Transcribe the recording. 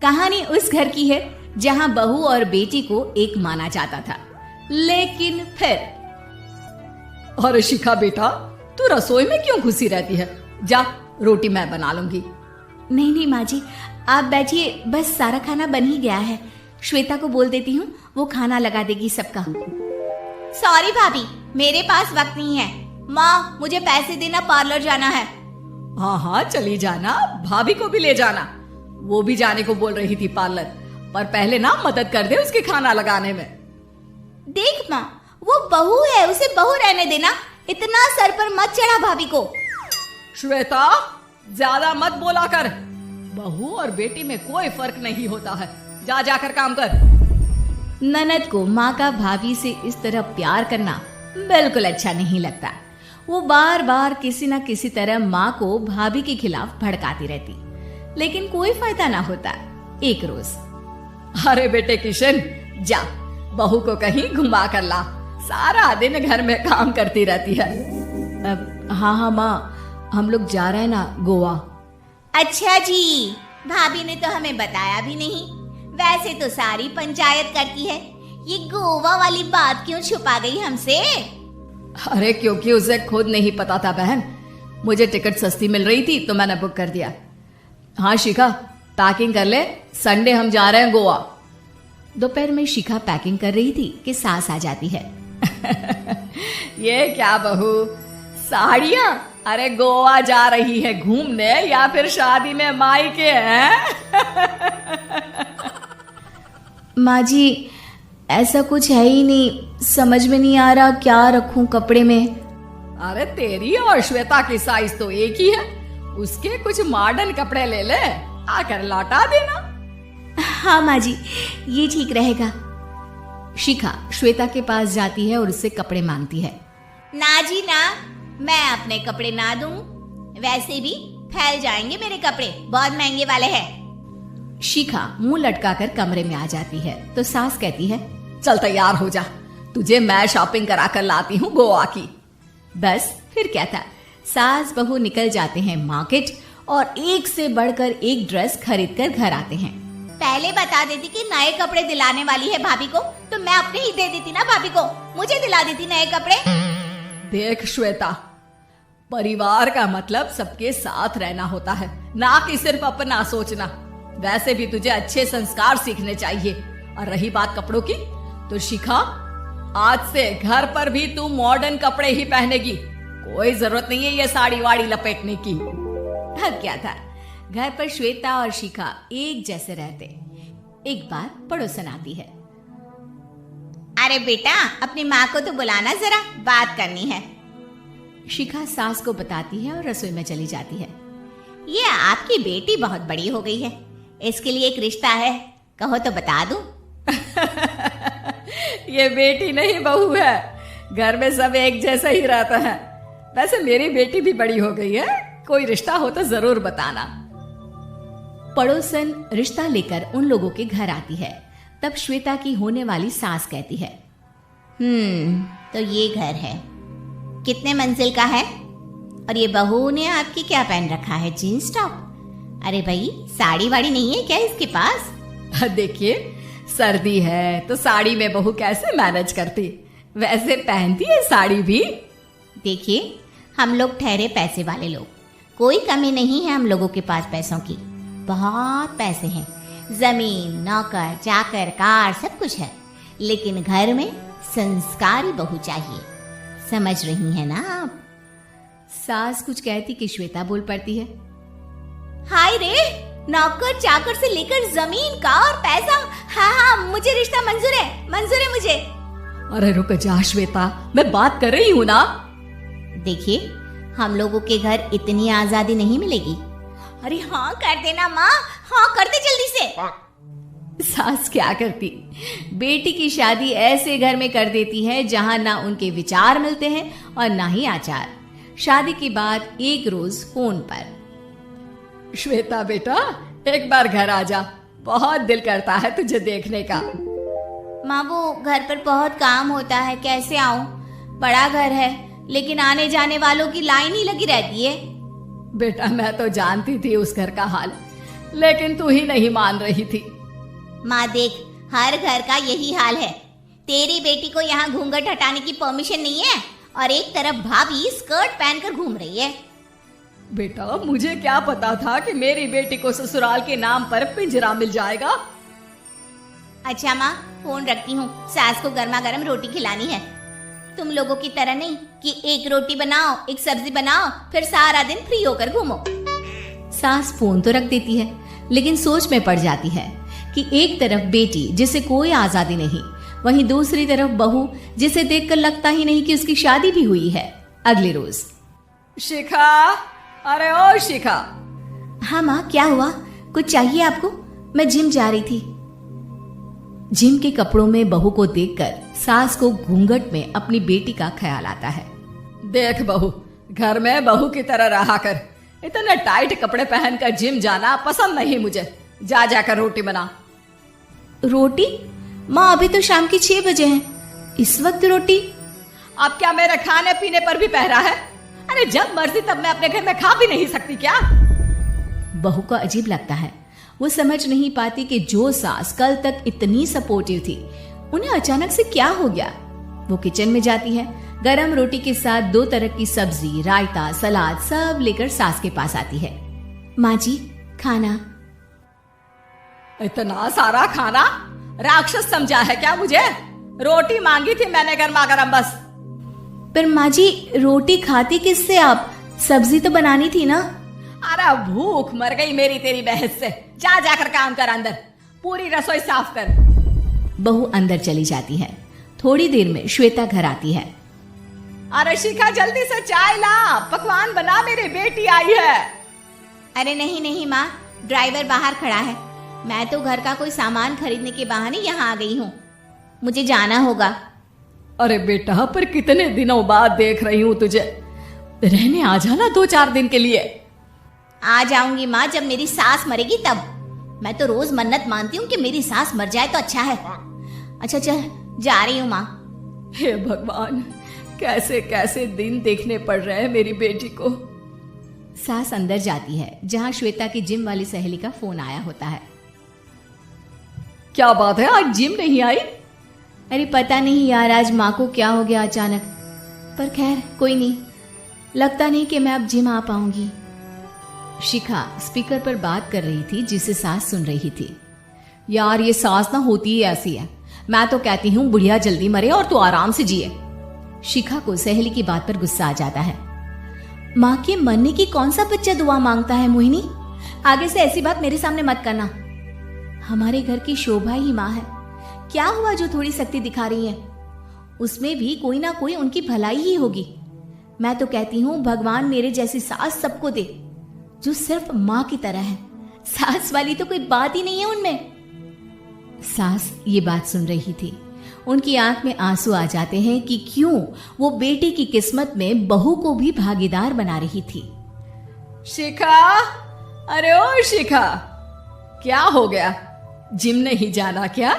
कहानी उस घर की है जहां बहू और बेटी को एक माना जाता था, लेकिन फिर। अरे शिखा बेटा, तू रसोई में क्यों घुसी रहती है? जा, रोटी मैं बना लूंगी। नहीं नहीं माँ जी, आप बैठिए, बस सारा खाना बन ही गया है। श्वेता को बोल देती हूँ, वो खाना लगा देगी सबका। सॉरी भाभी, मेरे पास वक्त नहीं है। माँ, मुझे पैसे देना, पार्लर जाना है। हाँ हाँ चली जाना, भाभी को भी ले जाना। वो भी जाने को बोल रही थी पार्लर, पर पहले ना मदद कर दे उसके खाना लगाने में। देख माँ, वो बहू है, उसे बहू रहने देना, इतना सर पर मत चढ़ा भाभी को। श्वेता, ज्यादा मत बोला कर। बहू और बेटी में कोई फर्क नहीं होता है। जा जाकर काम कर। ननद को माँ का भाभी से इस तरह प्यार करना बिल्कुल अच्छा नहीं लगता। वो बार बार किसी न किसी तरह माँ को भाभी के खिलाफ भड़काती रहती, लेकिन कोई फायदा ना होता। एक रोज, अरे बेटे किशन, जा बहू को कहीं घुमा कर ला, सारा दिन घर में काम करती रहती है। हाँ हाँ माँ, हम लोग जा रहे हैं ना गोवा। अच्छा जी, भाभी ने तो हमें बताया भी नहीं। वैसे तो सारी पंचायत करती है, ये गोवा वाली बात क्यों छुपा गई हमसे? अरे क्योंकि उसे खुद नहीं पता था बहन। मुझे टिकट सस्ती मिल रही थी तो मैंने बुक कर दिया। हाँ शिखा, पैकिंग कर ले, संडे हम जा रहे हैं गोवा। दोपहर में शिखा पैकिंग कर रही थी कि सास आ जाती है। ये क्या बहू, साड़ियाँ? अरे गोवा जा रही है घूमने या फिर शादी में मायके हैं? माँ जी, ऐसा कुछ है ही नहीं, समझ में नहीं आ रहा क्या रखूं कपड़े में। अरे तेरी और श्वेता की साइज तो एक ही है, उसके कुछ मॉडर्न कपड़े ले ले, आकर लौटा देना। हाँ माँ जी, ये ठीक रहेगा। शिखा श्वेता के पास जाती है और उससे कपड़े मांगती है। ना जी ना, मैं अपने कपड़े ना दूं, वैसे भी फैल जाएंगे मेरे कपड़े, बहुत महंगे वाले हैं। शिखा मुंह लटकाकर कमरे में आ जाती है तो सास कहती है, चल तैयार हो जा, तुझे मैं शॉपिंग करा कर लाती हूँ गोवा की। बस फिर क्या था, सास बहू निकल जाते हैं मार्केट और एक से बढ़कर एक ड्रेस खरीद कर घर आते हैं। पहले बता देती कि नए कपड़े दिलाने वाली है भाभी को, तो मैं अपने ही दे देती ना भाभी को, मुझे दिला देती नए कपड़े। देख श्वेता, परिवार का मतलब सबके साथ रहना होता है, ना कि सिर्फ अपना सोचना। वैसे भी तुझे अच्छे संस्कार सीखने चाहिए। और रही बात कपड़ों की, तो शिखा, आज से घर पर भी तू मॉडर्न कपड़े ही पहनेगी। कोई जरूरत नहीं है ये साड़ी वाड़ी लपेटने की। अब क्या था, घर पर श्वेता और शिखा एक जैसे रहते। एक बार पड़ोसन आती है। अरे बेटा, अपनी माँ को तो बुलाना जरा, बात करनी है। शिखा सास को बताती है और रसोई में चली जाती है। ये आपकी बेटी बहुत बड़ी हो गई है, इसके लिए एक रिश्ता है, कहो तो बता दूं। ये बेटी नहीं बहू है, घर में सब एक जैसा ही रहता है। वैसे मेरी बेटी भी बड़ी हो गई है, कोई रिश्ता हो तो जरूर बताना। पड़ोसन रिश्ता लेकर उन लोगों के घर आती है। तब श्वेता की होने वाली सास कहती है, तो ये घर है, कितने मंजिल का है? और ये बहू ने आपकी क्या पहन रखा है, जीन्स टॉप? अरे भाई, साड़ी वाड़ी नहीं है क्या इसके पास? देखिए, सर्दी है तो साड़ी में बहू कैसे मैनेज करती, वैसे पहनती है साड़ी भी। देखिए, हम लोग ठहरे पैसे वाले लोग, कोई कमी नहीं है हम लोगों के पास पैसों की, बहुत पैसे हैं, जमीन, नौकर चाकर, कार, सब कुछ है, लेकिन घर में संस्कारी बहू चाहिए। समझ रही है ना आप? सास कुछ कहती कि श्वेता बोल पड़ती है, हाय रे, नौकर चाकर से लेकर जमीन, कार, पैसा, हाँ हाँ, मुझे रिश्ता मंजूर है मुझे। अरे रुक जा श्वेता, मैं बात कर रही हूँ ना। देखिए, हम लोगों के घर इतनी आजादी नहीं मिलेगी। अरे हाँ कर देना माँ, हाँ कर दे जल्दी से। सास क्या करती, बेटी की शादी ऐसे घर में कर देती है जहां ना उनके विचार मिलते हैं और ना ही आचार। शादी के बाद एक रोज फोन पर, श्वेता बेटा, एक बार घर आ जा, बहुत दिल करता है तुझे देखने का। माँ, वो घर पर बहुत काम होता है, कैसे आऊं? बड़ा घर है, लेकिन आने जाने वालों की लाइन ही लगी रहती है। बेटा, मैं तो जानती थी उस घर का हाल, लेकिन तू ही नहीं मान रही थी। माँ देख, हर घर का यही हाल है। तेरी बेटी को यहाँ घूंघट हटाने की परमिशन नहीं है और एक तरफ भाभी स्कर्ट पहनकर घूम रही है। बेटा, मुझे क्या पता था कि मेरी बेटी को ससुराल के नाम पर पिंजरा मिल जाएगा। अच्छा माँ, फोन रखती हूँ, सास को गर्मा गर्म रोटी खिलानी है। तुम लोगों की तरह नहीं कि एक रोटी बनाओ, एक सब्जी बनाओ, फिर सारा दिन फ्री होकर घूमो। सास फोन तो रख देती है, लेकिन सोच में पड़ जाती है कि एक तरफ बेटी जिसे कोई आजादी नहीं, वहीं दूसरी तरफ बहू जिसे देखकर लगता ही नहीं कि उसकी शादी भी हुई है। अगले रोज। शिखा, अरे ओ शिखा। हाँ माँ, क्या हुआ? कुछ चाहिए आपको? मैं जिम जा रही थी। जिम के कपड़ों में बहू को देखकर सास को घूंघट में अपनी बेटी का ख्याल आता है। देख बहू, घर में बहू की तरह रहा कर। इतने टाइट कपड़े पहनकर जिम जाना पसंद नहीं मुझे। जा जाकर रोटी बना। रोटी? माँ, अभी तो शाम के 6 बजे हैं, इस वक्त रोटी? अब क्या मेरे खाने पीने पर भी पहरा है? अरे जब मर्जी तब मैं अपने घर में खा भी नहीं सकती क्या? बहू को अजीब लगता है। वो समझ नहीं पाती कि जो सास कल तक इतनी सपोर्टिव थी, उन्हें अचानक से क्या हो गया। वो किचन में जाती है, गरम रोटी के साथ 2 तरह की सब्जी, रायता, सलाद सब लेकर सास के पास आती है। माँ जी, खाना। इतना सारा खाना? राक्षस समझा है क्या मुझे? रोटी मांगी थी मैंने गर्मा गर्म बस। पर माँ जी, रोटी खाती किससे आप? सब्जी तो बनानी थी ना। अरे भूख मर गई मेरी तेरी बहस से। जा जाकर काम कर, अंदर पूरी रसोई साफ कर। बहू अंदर चली जाती है। थोड़ी देर में श्वेता घर आती है। अरे शिखा, जल्दी से चाय ला, पकवान बना, मेरी बेटी आई है। अरे नहीं नहीं माँ, ड्राइवर बाहर खड़ा है। मैं तो घर का कोई सामान खरीदने के बहाने यहाँ आ गई हूँ, मुझे जाना होगा। अरे बेटा, पर कितने दिनों बाद देख रही हूँ तुझे। रहने आ जाना 2-4 दिन के लिए। आ जाऊंगी माँ, जब मेरी सास मरेगी तब। मैं तो रोज मन्नत मानती हूँ कि मेरी सास मर जाए तो अच्छा है। अच्छा चल, जा रही हूँ माँ। हे भगवान, कैसे कैसे दिन देखने पड़ रहे हैं मेरी बेटी को। सास अंदर जाती है, जहाँ श्वेता की जिम वाली सहेली का फोन आया होता है। क्या बात है, आज जिम नहीं आई? अरे पता नहीं यार, आज माँ को क्या हो गया अचानक। पर खैर कोई नहीं, लगता नहीं कि मैं अब जिम आ पाऊंगी। शिखा स्पीकर पर बात कर रही थी, जिसे सास सुन रही थी। यार, ये सास ना होती ही ऐसी है। मैं तो कहती हूँ बुढ़िया जल्दी मरे और तू आराम से जिए। शिखा को सहेली की बात पर गुस्सा आ जाता है। माँ के मरने की कौन सा बच्चा दुआ मांगता है मोहिनी? आगे से ऐसी बात मेरे सामने मत करना। हमारे घर की शोभा ही माँ है। क्या हुआ जो थोड़ी शक्ति दिखा रही है? उसमें भी कोई ना कोई उनकी भलाई ही होगी। मैं तो कहती हूँ भगवान मेरे जैसी सास सबको दे, जो सिर्फ माँ की तरह है। सास वाली तो कोई बात ही नहीं है उनमें। सास ये बात सुन रही थी। उनकी आंख में आंसू आ जाते हैं कि क्यों वो बेटी की किस्मत में बहू को भी भागीदार बना रही थी। शिखा, अरे ओ शिखा, क्या हो गया? जिम नहीं जाना क्या?